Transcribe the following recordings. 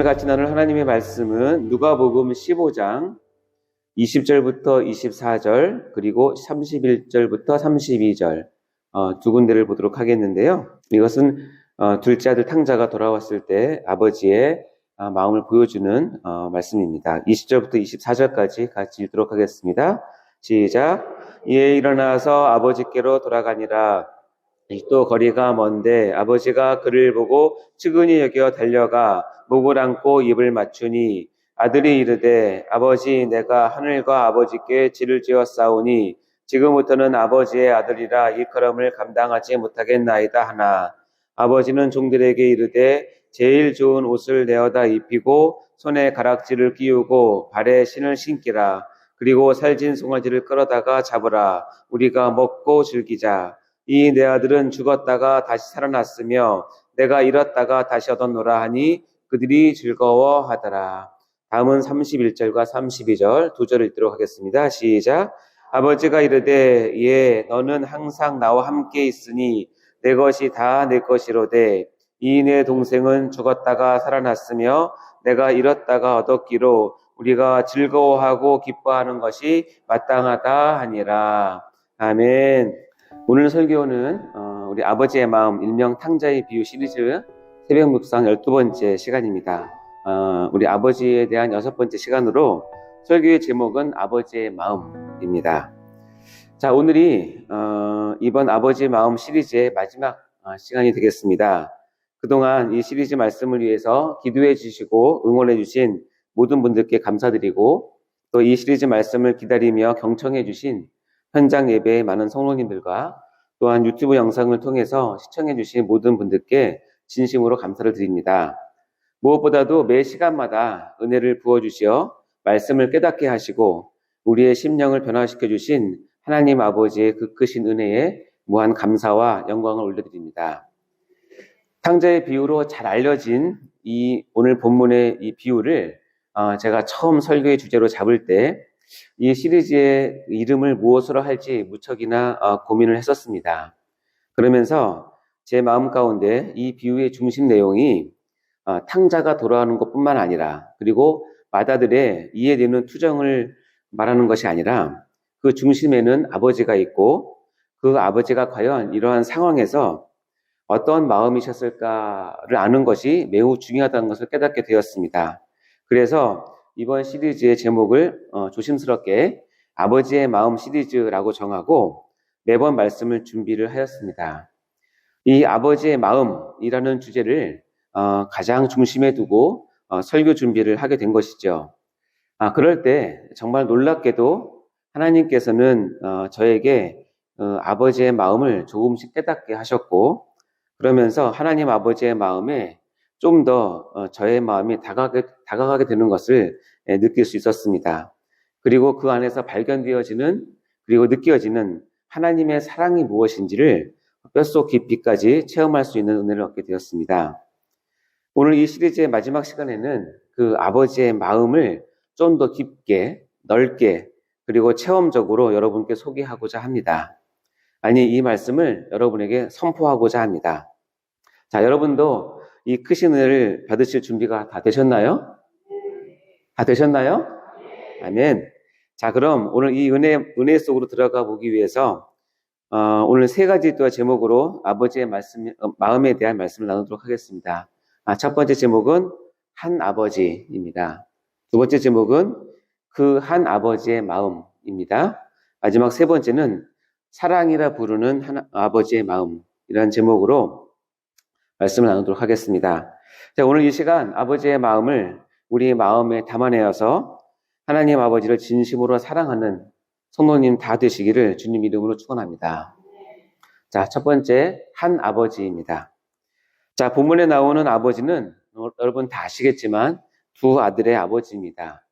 오늘 같이 나눌 하나님의 말씀은 누가복음 15장 20절부터 24절 그리고 31절부터 32절 두 군데를 보도록 하겠는데요. 이것은 둘째 아들 탕자가 돌아왔을 때 아버지의 마음을 보여주는 말씀입니다. 20절부터 24절까지 같이 읽도록 하겠습니다. 시작. 이에 일어나서 아버지께로 돌아가니라. 또 거리가 먼데 아버지가 그를 보고 측은히 여겨 달려가 목을 안고 입을 맞추니 아들이 이르되 아버지 내가 하늘과 아버지께 지를 지었사오니 지금부터는 아버지의 아들이라 일컬음을 감당하지 못하겠나이다 하나 아버지는 종들에게 이르되 제일 좋은 옷을 내어다 입히고 손에 가락지를 끼우고 발에 신을 신기라 그리고 살진 송아지를 끌어다가 잡으라 우리가 먹고 즐기자 이 내 아들은 죽었다가 다시 살아났으며 내가 잃었다가 다시 얻었노라 하니 그들이 즐거워하더라. 다음은 31절과 32절 두 절을 읽도록 하겠습니다. 시작. 아버지가 이르되 예 너는 항상 나와 함께 있으니 내 것이 다 내 것이로되 이 내 동생은 죽었다가 살아났으며 내가 잃었다가 얻었기로 우리가 즐거워하고 기뻐하는 것이 마땅하다 하니라. 아멘. 오늘 설교는 우리 아버지의 마음 일명 탕자의 비유 시리즈 새벽 묵상 12번째 시간입니다. 우리 아버지에 대한 6번째 시간으로 설교의 제목은 아버지의 마음입니다. 자, 오늘이 이번 아버지의 마음 시리즈의 마지막 시간이 되겠습니다. 그동안 이 시리즈 말씀을 위해서 기도해 주시고 응원해 주신 모든 분들께 감사드리고 또 이 시리즈 말씀을 기다리며 경청해 주신 현장 예배의 많은 성도님들과 또한 유튜브 영상을 통해서 시청해 주신 모든 분들께 진심으로 감사를 드립니다. 무엇보다도 매 시간마다 은혜를 부어주시어 말씀을 깨닫게 하시고 우리의 심령을 변화시켜 주신 하나님 아버지의 그 크신 은혜에 무한 감사와 영광을 올려드립니다. 탕자의 비유로 잘 알려진 이 오늘 본문의 이 비유를 제가 처음 설교의 주제로 잡을 때 이 시리즈의 이름을 무엇으로 할지 무척이나 고민을 했었습니다. 그러면서 제 마음 가운데 이 비유의 중심 내용이 탕자가 돌아오는 것뿐만 아니라 그리고 맏아들의 이해되는 투정을 말하는 것이 아니라 그 중심에는 아버지가 있고 그 아버지가 과연 이러한 상황에서 어떤 마음이셨을까를 아는 것이 매우 중요하다는 것을 깨닫게 되었습니다. 그래서 이번 시리즈의 제목을 조심스럽게 아버지의 마음 시리즈라고 정하고 매번 말씀을 준비를 하였습니다. 이 아버지의 마음이라는 주제를 가장 중심에 두고 설교 준비를 하게 된 것이죠. 그럴 때 정말 놀랍게도 하나님께서는 저에게 아버지의 마음을 조금씩 깨닫게 하셨고 그러면서 하나님 아버지의 마음에 좀 더 저의 마음이 다가가게 되는 것을 느낄 수 있었습니다. 그리고 그 안에서 발견되어지는 그리고 느껴지는 하나님의 사랑이 무엇인지를 뼛속 깊이까지 체험할 수 있는 은혜를 얻게 되었습니다. 오늘 이 시리즈의 마지막 시간에는 그 아버지의 마음을 좀 더 깊게, 넓게 그리고 체험적으로 여러분께 소개하고자 합니다. 아니, 이 말씀을 여러분에게 선포하고자 합니다. 자, 여러분도 이 크신 은혜를 받으실 준비가 다 되셨나요? 다 되셨나요? 아멘. 자, 그럼 오늘 이 은혜 속으로 들어가 보기 위해서 오늘 세 가지 또 제목으로 아버지의 마음에 대한 말씀을 나누도록 하겠습니다. 첫 번째 제목은 한 아버지입니다. 두 번째 제목은 그 한 아버지의 마음입니다. 마지막 세 번째는 사랑이라 부르는 한 아버지의 마음이라는 제목으로 말씀을 나누도록 하겠습니다. 자, 오늘 이 시간 아버지의 마음을 우리 마음에 담아내어서 하나님 아버지를 진심으로 사랑하는 성도님 다 되시기를 주님 이름으로 축원합니다. 자, 첫 번째 한 아버지입니다. 자, 본문에 나오는 아버지는 여러분 다 아시겠지만 두 아들의 아버지입니다.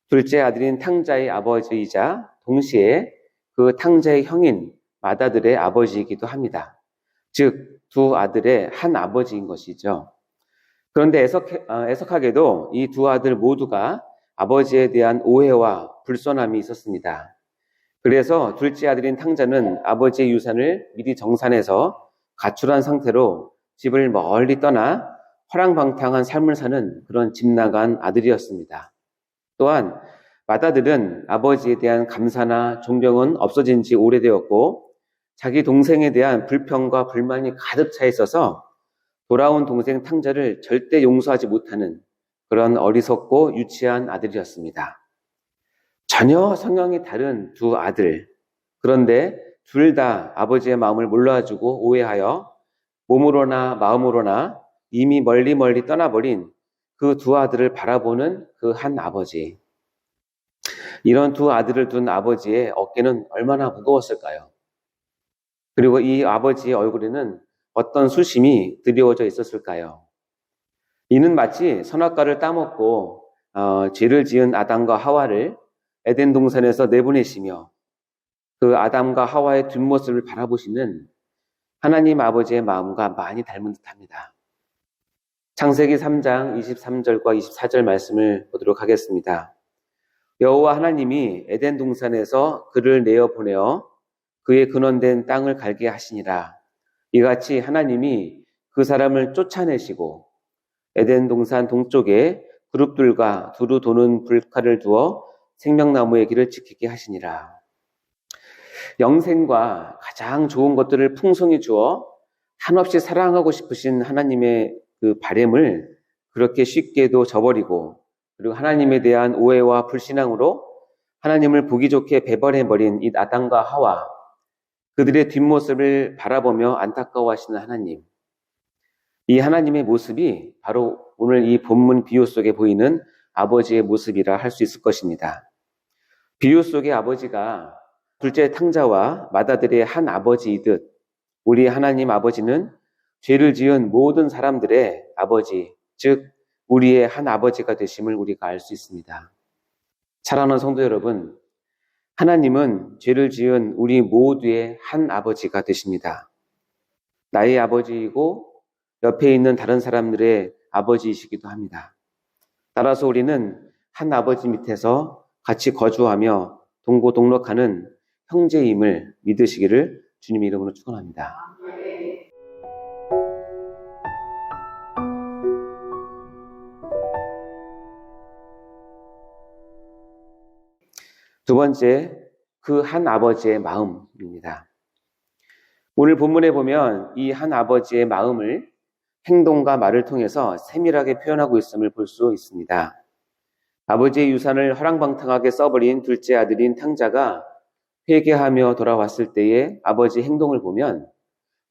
둘째 아들인 탕자의 아버지이자 동시에 그 탕자의 형인 맏아들의 아버지이기도 합니다. 즉 두 아들의 한 아버지인 것이죠. 그런데 애석하게도 이 두 아들 모두가 아버지에 대한 오해와 불손함이 있었습니다. 그래서 둘째 아들인 탕자는 아버지의 유산을 미리 정산해서 가출한 상태로 집을 멀리 떠나 허랑방탕한 삶을 사는 그런 집 나간 아들이었습니다. 또한 맏아들은 아버지에 대한 감사나 존경은 없어진 지 오래되었고 자기 동생에 대한 불평과 불만이 가득 차 있어서 돌아온 동생 탕자를 절대 용서하지 못하는 그런 어리석고 유치한 아들이었습니다. 전혀 성향이 다른 두 아들. 그런데 둘 다 아버지의 마음을 몰라주고 오해하여 몸으로나 마음으로나 이미 멀리 떠나버린 그 두 아들을 바라보는 그 한 아버지. 이런 두 아들을 둔 아버지의 어깨는 얼마나 무거웠을까요? 그리고 이 아버지의 얼굴에는 어떤 수심이 드리워져 있었을까요? 이는 마치 선악과를 따먹고 죄를 지은 아담과 하와를 에덴 동산에서 내보내시며 그 아담과 하와의 뒷모습을 바라보시는 하나님 아버지의 마음과 많이 닮은 듯합니다. 창세기 3장 23절과 24절 말씀을 보도록 하겠습니다. 여호와 하나님이 에덴 동산에서 그를 내어 보내어 그의 근원된 땅을 갈게 하시니라. 이같이 하나님이 그 사람을 쫓아내시고 에덴 동산 동쪽에 그룹들과 두루 도는 불칼을 두어 생명나무의 길을 지키게 하시니라. 영생과 가장 좋은 것들을 풍성히 주어 한없이 사랑하고 싶으신 하나님의 그 바램을 그렇게 쉽게도 저버리고 그리고 하나님에 대한 오해와 불신앙으로 하나님을 보기 좋게 배반해버린 이 아담과 하와, 그들의 뒷모습을 바라보며 안타까워하시는 하나님. 이 하나님의 모습이 바로 오늘 이 본문 비유 속에 보이는 아버지의 모습이라 할 수 있을 것입니다. 비유 속의 아버지가 둘째 탕자와 맏아들의 한 아버지이듯 우리 하나님 아버지는 죄를 지은 모든 사람들의 아버지, 즉 우리의 한 아버지가 되심을 우리가 알 수 있습니다. 사랑하는 성도 여러분, 하나님은 죄를 지은 우리 모두의 한 아버지가 되십니다. 나의 아버지이고 옆에 있는 다른 사람들의 아버지이시기도 합니다. 따라서 우리는 한 아버지 밑에서 같이 거주하며 동고동락하는 형제임을 믿으시기를 주님의 이름으로 축원합니다. 두 번째, 그 한 아버지의 마음입니다. 오늘 본문에 보면 이 한 아버지의 마음을 행동과 말을 통해서 세밀하게 표현하고 있음을 볼 수 있습니다. 아버지의 유산을 허랑방탕하게 써버린 둘째 아들인 탕자가 회개하며 돌아왔을 때의 아버지 행동을 보면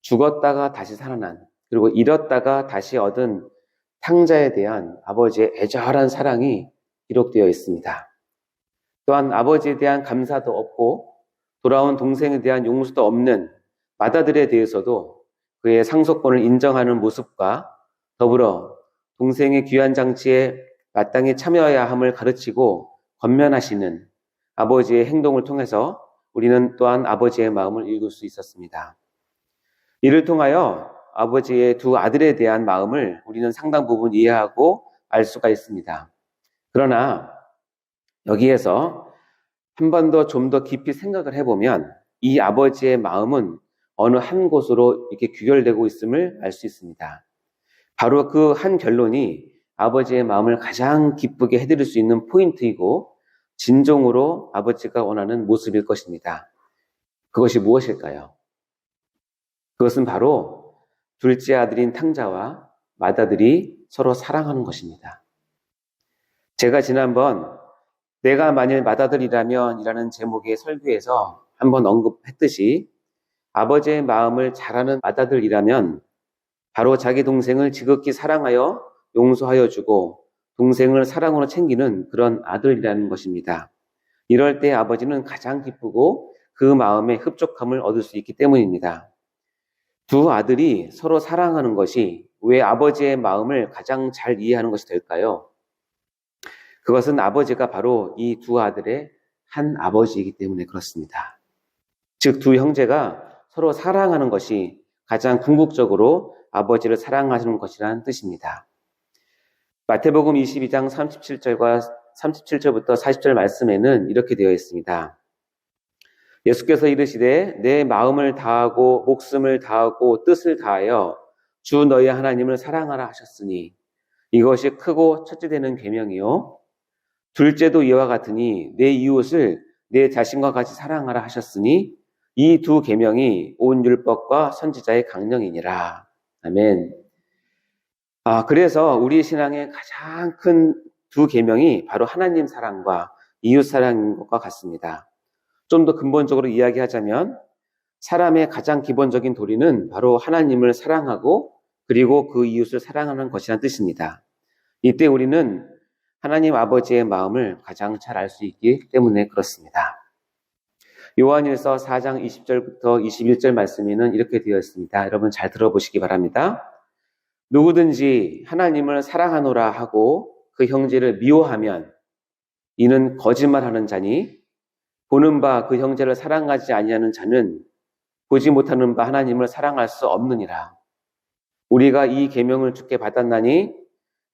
죽었다가 다시 살아난, 그리고 잃었다가 다시 얻은 탕자에 대한 아버지의 애절한 사랑이 기록되어 있습니다. 또한 아버지에 대한 감사도 없고 돌아온 동생에 대한 용서도 없는 맏아들에 대해서도 그의 상속권을 인정하는 모습과 더불어 동생의 귀한 장치에 마땅히 참여해야 함을 가르치고 권면하시는 아버지의 행동을 통해서 우리는 또한 아버지의 마음을 읽을 수 있었습니다. 이를 통하여 아버지의 두 아들에 대한 마음을 우리는 상당 부분 이해하고 알 수가 있습니다. 그러나 여기에서 한 번 더 좀 더 깊이 생각을 해보면 이 아버지의 마음은 어느 한 곳으로 이렇게 귀결되고 있음을 알 수 있습니다. 바로 그 한 결론이 아버지의 마음을 가장 기쁘게 해드릴 수 있는 포인트이고 진정으로 아버지가 원하는 모습일 것입니다. 그것이 무엇일까요? 그것은 바로 둘째 아들인 탕자와 맏아들이 서로 사랑하는 것입니다. 제가 지난번 내가 만일 맏아들이라면 이라는 제목의 설교에서 한번 언급했듯이 아버지의 마음을 잘 아는 맏아들이라면 바로 자기 동생을 지극히 사랑하여 용서하여 주고 동생을 사랑으로 챙기는 그런 아들이라는 것입니다. 이럴 때 아버지는 가장 기쁘고 그 마음에 흡족함을 얻을 수 있기 때문입니다. 두 아들이 서로 사랑하는 것이 왜 아버지의 마음을 가장 잘 이해하는 것이 될까요? 그것은 아버지가 바로 이 두 아들의 한 아버지이기 때문에 그렇습니다. 즉, 두 형제가 서로 사랑하는 것이 가장 궁극적으로 아버지를 사랑하시는 것이라는 뜻입니다. 마태복음 22장 37절부터 40절 말씀에는 이렇게 되어 있습니다. 예수께서 이르시되 내 마음을 다하고 목숨을 다하고 뜻을 다하여 주 너희 하나님을 사랑하라 하셨으니 이것이 크고 첫째 되는 계명이요 둘째도 이와 같으니 내 이웃을 내 자신과 같이 사랑하라 하셨으니 이 두 계명이 온 율법과 선지자의 강령이니라. 아멘. 그래서 우리 신앙의 가장 큰 두 계명이 바로 하나님 사랑과 이웃 사랑인 것과 같습니다. 좀 더 근본적으로 이야기하자면 사람의 가장 기본적인 도리는 바로 하나님을 사랑하고 그리고 그 이웃을 사랑하는 것이라는 뜻입니다. 이때 우리는 하나님 아버지의 마음을 가장 잘 알 수 있기 때문에 그렇습니다. 요한일서 4장 20절부터 21절 말씀에는 이렇게 되어 있습니다. 여러분 잘 들어보시기 바랍니다. 누구든지 하나님을 사랑하노라 하고 그 형제를 미워하면 이는 거짓말하는 자니 보는 바 그 형제를 사랑하지 아니하는 자는 보지 못하는 바 하나님을 사랑할 수 없느니라. 우리가 이 계명을 주께 받았나니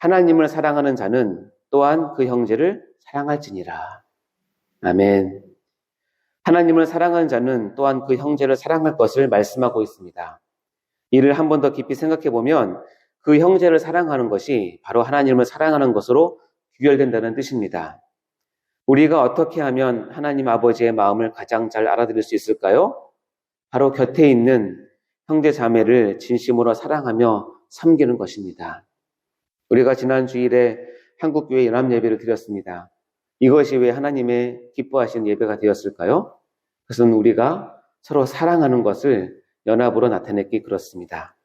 하나님을 사랑하는 자는 또한 그 형제를 사랑할지니라. 아멘. 하나님을 사랑하는 자는 또한 그 형제를 사랑할 것을 말씀하고 있습니다. 이를 한 번 더 깊이 생각해 보면 그 형제를 사랑하는 것이 바로 하나님을 사랑하는 것으로 귀결된다는 뜻입니다. 우리가 어떻게 하면 하나님 아버지의 마음을 가장 잘 알아들을 수 있을까요? 바로 곁에 있는 형제 자매를 진심으로 사랑하며 섬기는 것입니다. 우리가 지난 주일에 한국교회 연합예배를 드렸습니다. 이것이 왜 하나님의 기뻐하시는 예배가 되었을까요? 그것은 우리가 서로 사랑하는 것을 연합으로 나타냈기 그렇습니다.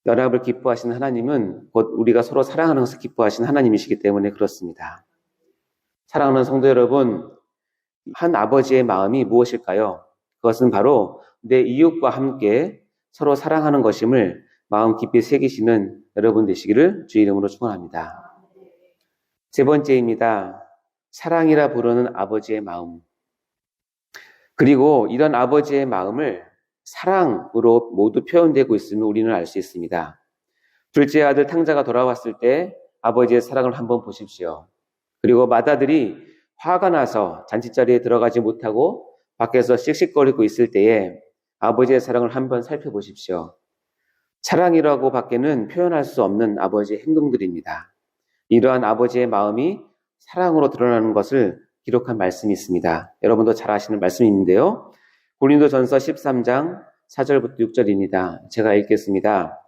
연합을 기뻐하시는 하나님은 곧 우리가 서로 사랑하는 것을 기뻐하시는 하나님이시기 때문에 그렇습니다. 사랑하는 성도 여러분, 한 아버지의 마음이 무엇일까요? 그것은 바로 내 이웃과 함께 서로 사랑하는 것임을 마음 깊이 새기시는 여러분 되시기를 주의 이름으로 축원합니다. 세 번째입니다. 사랑이라 부르는 아버지의 마음. 그리고 이런 아버지의 마음을 사랑으로 모두 표현되고 있음을 우리는 알 수 있습니다. 둘째 아들 탕자가 돌아왔을 때 아버지의 사랑을 한번 보십시오. 그리고 맏아들이 화가 나서 잔치자리에 들어가지 못하고 밖에서 씩씩거리고 있을 때에 아버지의 사랑을 한번 살펴보십시오. 사랑이라고 밖에는 표현할 수 없는 아버지의 행동들입니다. 이러한 아버지의 마음이 사랑으로 드러나는 것을 기록한 말씀이 있습니다. 여러분도 잘 아시는 말씀인데요. 고린도전서 13장 4절부터 6절입니다. 제가 읽겠습니다.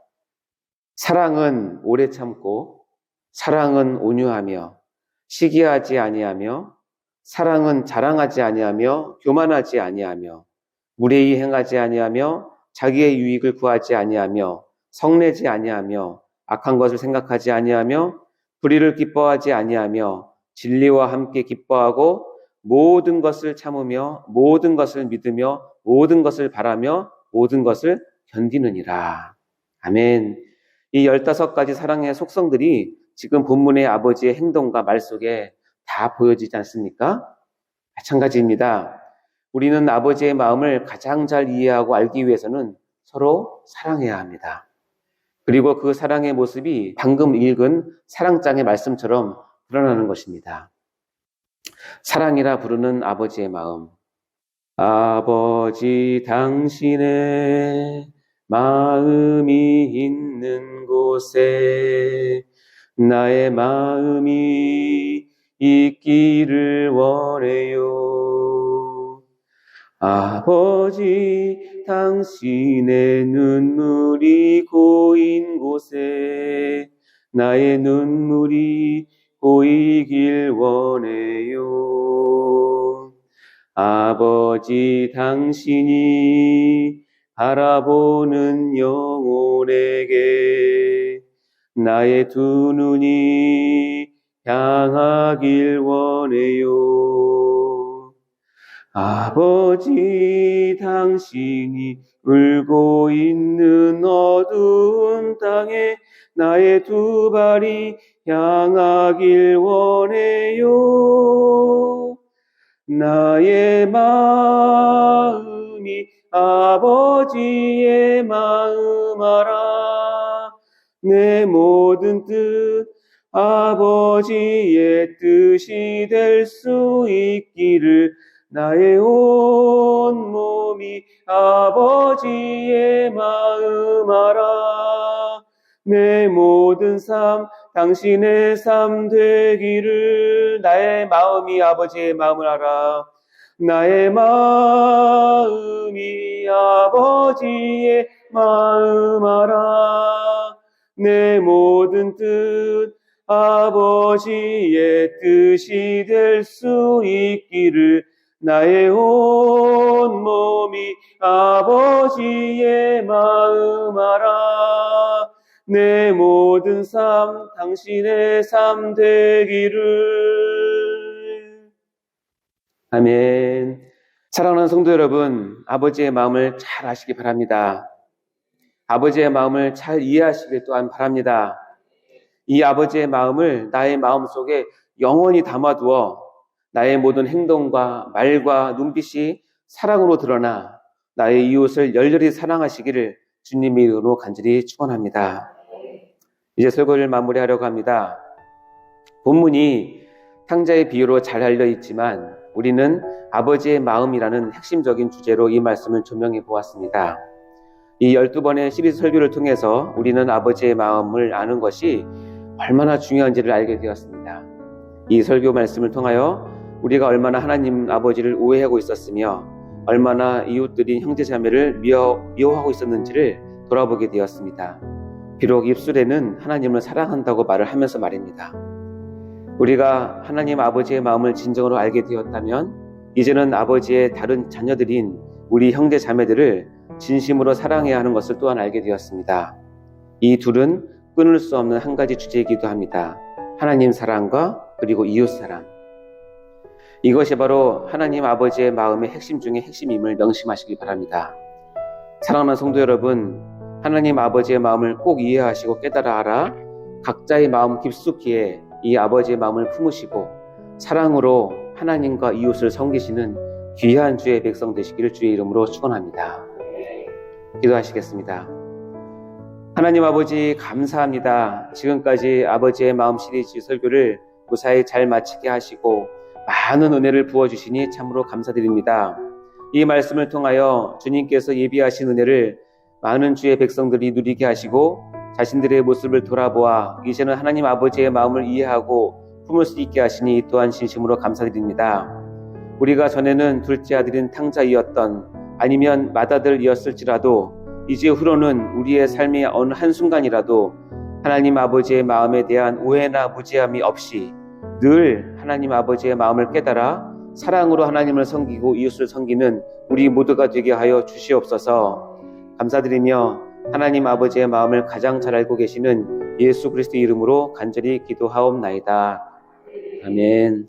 사랑은 오래 참고 사랑은 온유하며 시기하지 아니하며 사랑은 자랑하지 아니하며 교만하지 아니하며 무례히 행하지 아니하며 자기의 유익을 구하지 아니하며 성내지 아니하며 악한 것을 생각하지 아니하며 불의를 기뻐하지 아니하며 진리와 함께 기뻐하고 모든 것을 참으며 모든 것을 믿으며 모든 것을 바라며 모든 것을 견디느니라. 아멘. 이 15가지 사랑의 속성들이 지금 본문의 아버지의 행동과 말 속에 다 보여지지 않습니까? 마찬가지입니다. 우리는 아버지의 마음을 가장 잘 이해하고 알기 위해서는 서로 사랑해야 합니다. 그리고 그 사랑의 모습이 방금 읽은 사랑장의 말씀처럼 드러나는 것입니다. 사랑이라 부르는 아버지의 마음. 아버지 당신의 마음이 있는 곳에 나의 마음이 있기를 원해요. 아버지 당신의 눈물이 고인 곳에 나의 눈물이 고이길 원해요. 아버지 당신이 바라보는 영혼에게 나의 두 눈이 향하길 원해요. 아버지 당신이 울고 있는 어두운 땅에 나의 두 발이 향하길 원해요. 나의 마음이 아버지의 마음 알아. 내 모든 뜻 아버지의 뜻이 될 수 있기를 나의 온 몸이 아버지의 마음 알아. 내 모든 삶 당신의 삶 되기를. 나의 마음이 아버지의 마음을 알아. 나의 마음이 아버지의 마음 알아. 내 모든 뜻 아버지의 뜻이 될 수 있기를. 나의 온 몸이 아버지의 마음 알아. 내 모든 삶 당신의 삶 되기를. 아멘. 사랑하는 성도 여러분, 아버지의 마음을 잘 아시기 바랍니다. 아버지의 마음을 잘 이해하시길 또한 바랍니다. 이 아버지의 마음을 나의 마음속에 영원히 담아두어 나의 모든 행동과 말과 눈빛이 사랑으로 드러나 나의 이웃을 열렬히 사랑하시기를 주님의 이름으로 간절히 축원합니다. 이제 설교를 마무리하려고 합니다. 본문이 탕자의 비유로 잘 알려 있지만 우리는 아버지의 마음이라는 핵심적인 주제로 이 말씀을 조명해 보았습니다. 이 12번의 시리즈 설교를 통해서 우리는 아버지의 마음을 아는 것이 얼마나 중요한지를 알게 되었습니다. 이 설교 말씀을 통하여 우리가 얼마나 하나님 아버지를 오해하고 있었으며 얼마나 이웃들인 형제자매를 미워하고 있었는지를 돌아보게 되었습니다. 비록 입술에는 하나님을 사랑한다고 말을 하면서 말입니다. 우리가 하나님 아버지의 마음을 진정으로 알게 되었다면 이제는 아버지의 다른 자녀들인 우리 형제자매들을 진심으로 사랑해야 하는 것을 또한 알게 되었습니다. 이 둘은 끊을 수 없는 한 가지 주제이기도 합니다. 하나님 사랑과 그리고 이웃 사랑. 이것이 바로 하나님 아버지의 마음의 핵심 중에 핵심임을 명심하시기 바랍니다. 사랑하는 성도 여러분, 하나님 아버지의 마음을 꼭 이해하시고 깨달아 알아 각자의 마음 깊숙이에 이 아버지의 마음을 품으시고 사랑으로 하나님과 이웃을 섬기시는 귀한 주의 백성 되시기를 주의 이름으로 축원합니다. 기도하시겠습니다. 하나님 아버지 감사합니다. 지금까지 아버지의 마음 시리즈 설교를 무사히 잘 마치게 하시고 많은 은혜를 부어주시니 참으로 감사드립니다. 이 말씀을 통하여 주님께서 예비하신 은혜를 많은 주의 백성들이 누리게 하시고 자신들의 모습을 돌아보아 이제는 하나님 아버지의 마음을 이해하고 품을 수 있게 하시니 또한 진심으로 감사드립니다. 우리가 전에는 둘째 아들인 탕자이었던 아니면 맏아들이었을지라도 이제 후로는 우리의 삶의 어느 한순간이라도 하나님 아버지의 마음에 대한 오해나 무지함이 없이 늘 하나님 아버지의 마음을 깨달아 사랑으로 하나님을 섬기고 이웃을 섬기는 우리 모두가 되게 하여 주시옵소서. 감사드리며 하나님 아버지의 마음을 가장 잘 알고 계시는 예수 그리스도 이름으로 간절히 기도하옵나이다. 아멘.